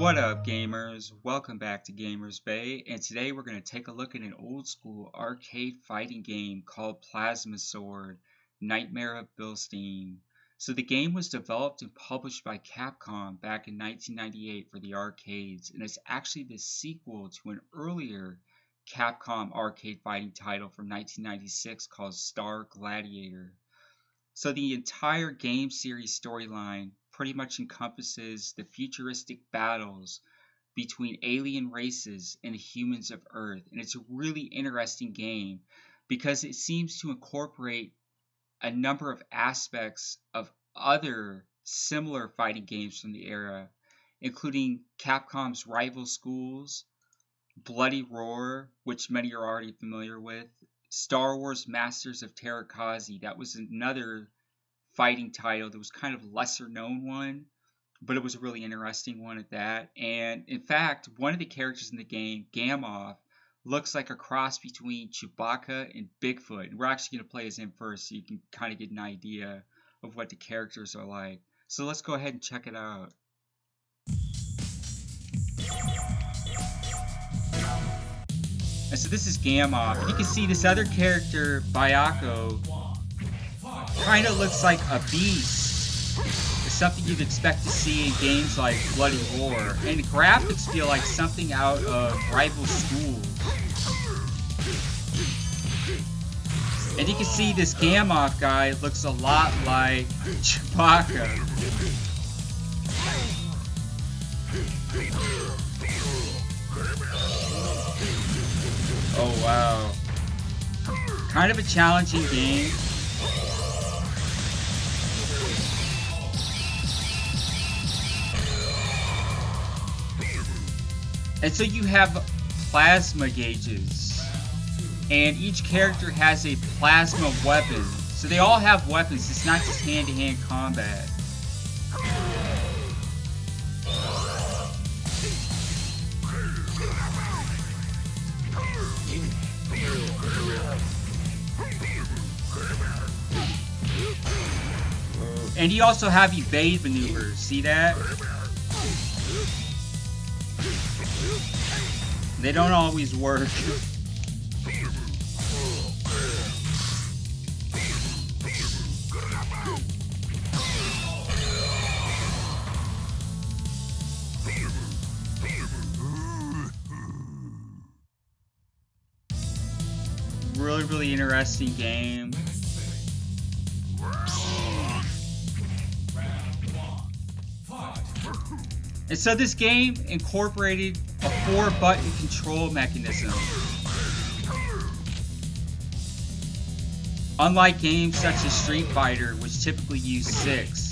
What up, gamers? Welcome back to Gamers Bay, and today we're going to take a look at an old school arcade fighting game called Plasma Sword: Nightmare of Bilstein. So the game was developed and published by Capcom back in 1998 for the arcades, and it's actually the sequel to an earlier Capcom arcade fighting title from 1996 called Star Gladiator. So the entire game series storyline pretty much encompasses the futuristic battles between alien races and the humans of Earth. And it's a really interesting game because it seems to incorporate a number of aspects of other similar fighting games from the era, including Capcom's Rival Schools, Bloody Roar, which many are already familiar with, Star Wars Masters of Terrakazi. That was another fighting title that was kind of lesser known one, but it was a really interesting one at that. And in fact, one of the characters in the game, Gamoth, looks like a cross between Chewbacca and Bigfoot. And we're actually going to play as him first so you can kind of get an idea of what the characters are like. So let's go ahead and check it out. And so this is Gamoth. You can see this other character, Byakko, kind of looks like a beast. It's something you'd expect to see in games like Bloody Roar. And the graphics feel like something out of Rival Schools. And you can see this Gamoth guy looks a lot like Chewbacca. Oh wow. Kind of a challenging game. And so you have plasma gauges, and each character has a plasma weapon. So they all have weapons, it's not just hand-to-hand combat. And you also have evade maneuvers, see that? They don't always work. Really interesting game. And so this game incorporated a 4-button control mechanism. Unlike games such as Street Fighter, which typically use 6.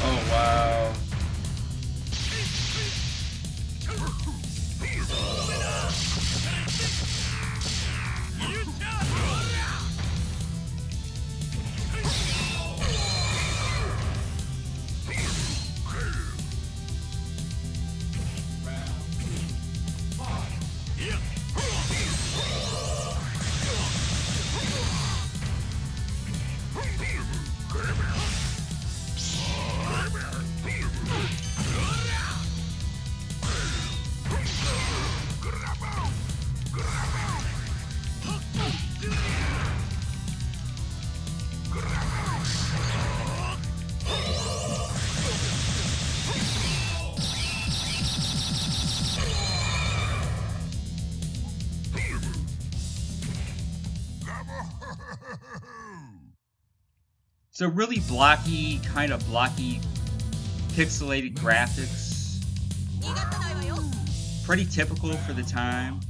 Oh wow. So really blocky, pixelated graphics. Pretty typical for the time.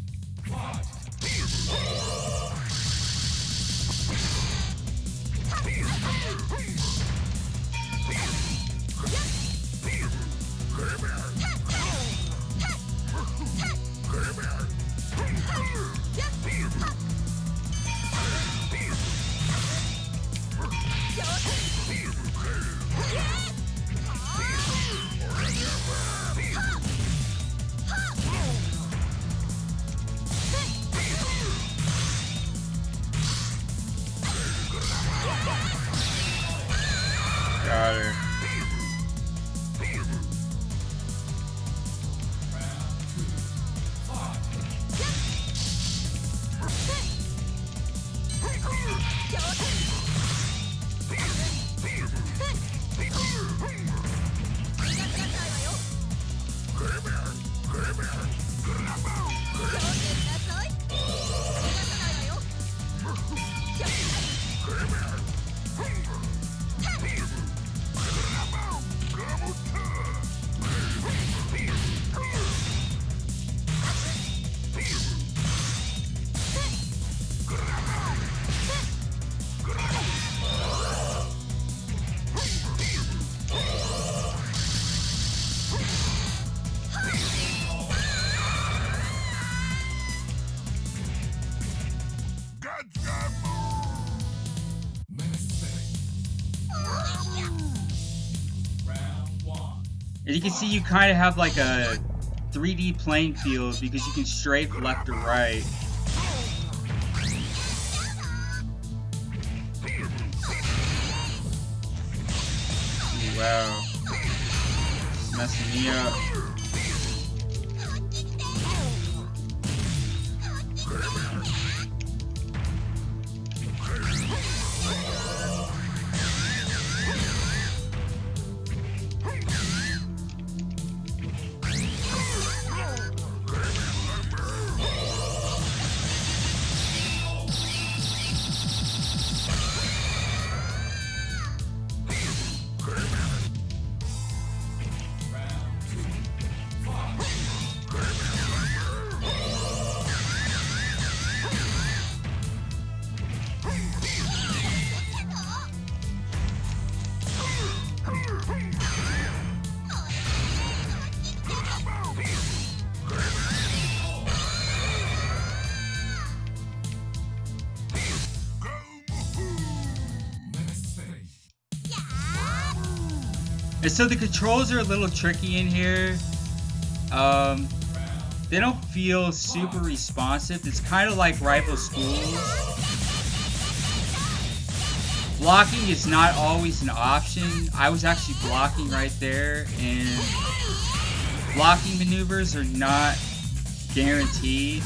And you can see you kind of have like a 3D playing field because you can strafe left or right. Ooh, wow. Messing me up. And so the controls are a little tricky in here. They don't feel super responsive. It's kind of like rival schools. Blocking is not always an option. I was actually blocking right there, and blocking maneuvers are not guaranteed.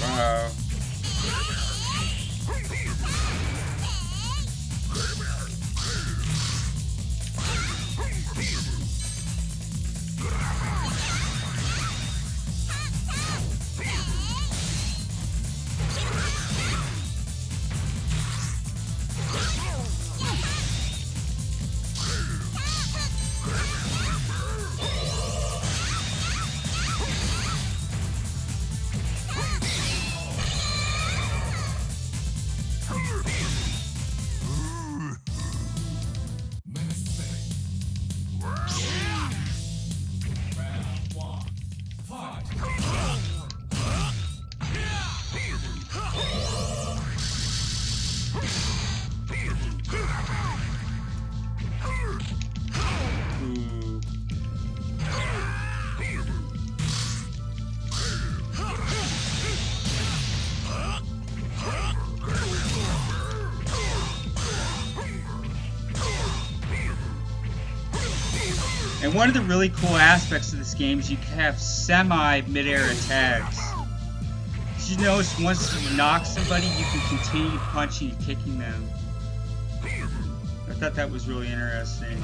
Wow. And one of the really cool aspects of this game is you can have semi-mid-air attacks. Did you notice once you knock somebody, you can continue punching and kicking them? I thought that was really interesting.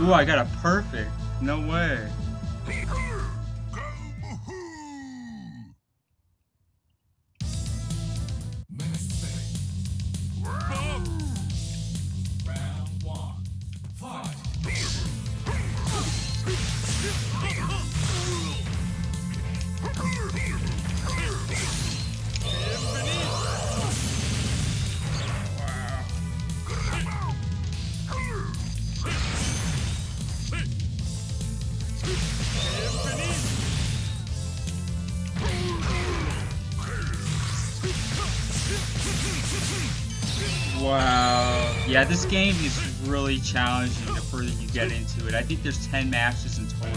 Ooh, I got a perfect. No way. Wow. Yeah, this game is really challenging the further you get into it. I think there's 10 matches in total.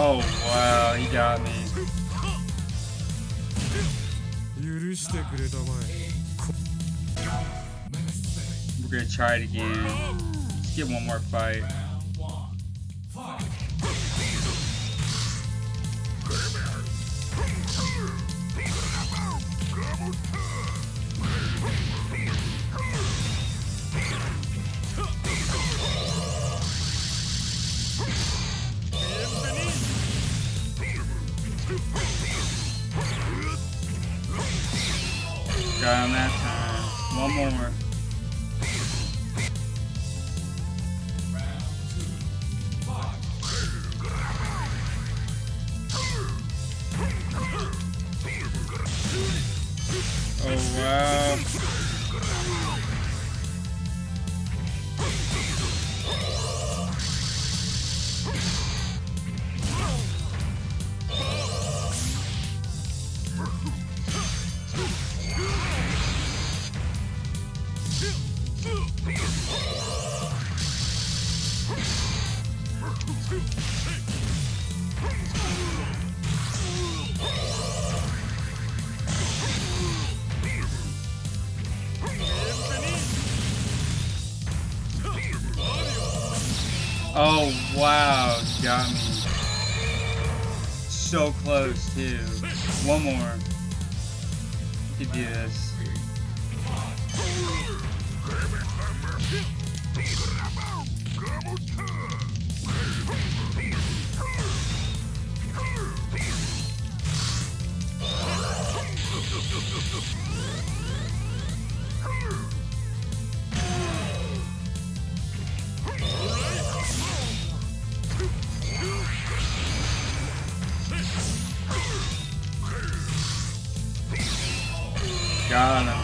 Oh wow, he got me. We're gonna try it again. Let's get one more fight. Got him that time. One more. Oh wow. Oh wow, got me. So close too. One more. We can do this. Got him.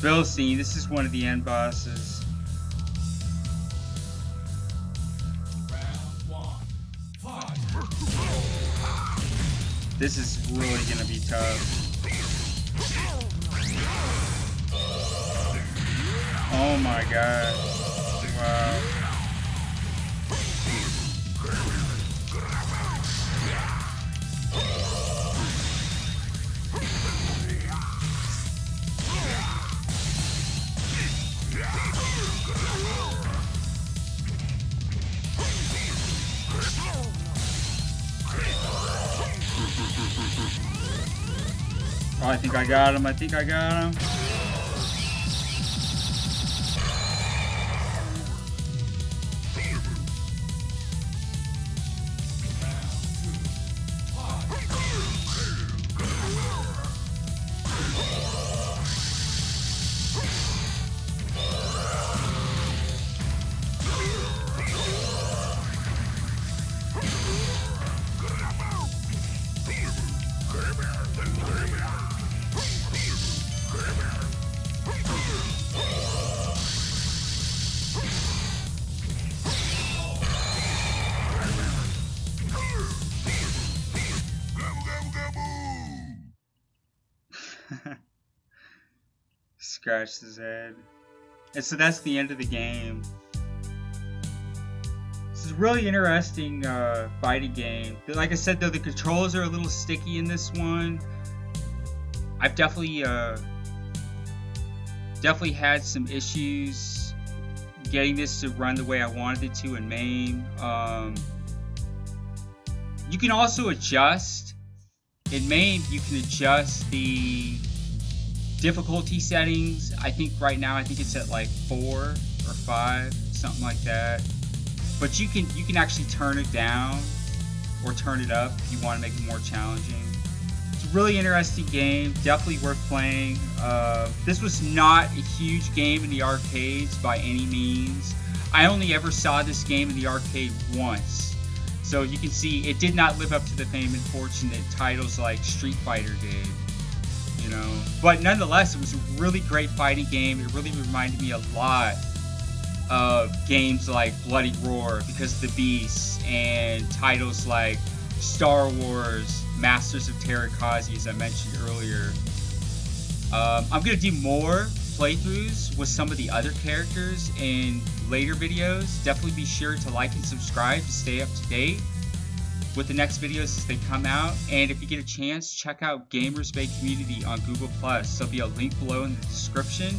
Bilstein, this is one of the end bosses. This is really gonna be tough. Oh my god. Wow. Oh, I think I got him. I think I got him. Scratched his head. And so that's the end of the game. This is a really interesting fighting game. Like I said though, the controls are a little sticky in this one. I've definitely had some issues getting this to run the way I wanted it to in MAME. You can also adjust. In MAME, you can adjust the difficulty settings. I think right now, I think it's at like 4 or 5, something like that. But you can actually turn it down or turn it up if you want to make it more challenging. It's a really interesting game, definitely worth playing. This was not a huge game in the arcades by any means. I only ever saw this game in the arcade once. So you can see it did not live up to the fame and fortune that titles like Street Fighter did. You know, but nonetheless, it was a really great fighting game. It really reminded me a lot of games like Bloody Roar because of the beasts, and titles like Star Wars, Masters of Terrakazi, as I mentioned earlier. I'm going to do more playthroughs with some of the other characters in later videos. Definitely be sure to like and subscribe to stay up to date with the next videos as they come out. And if you get a chance, check out Gamers Bay Community on Google+. There'll be a link below in the description.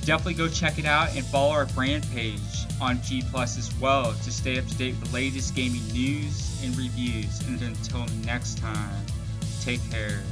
Definitely go check it out and follow our brand page on G+ as well to stay up to date with the latest gaming news and reviews. And until next time, take care.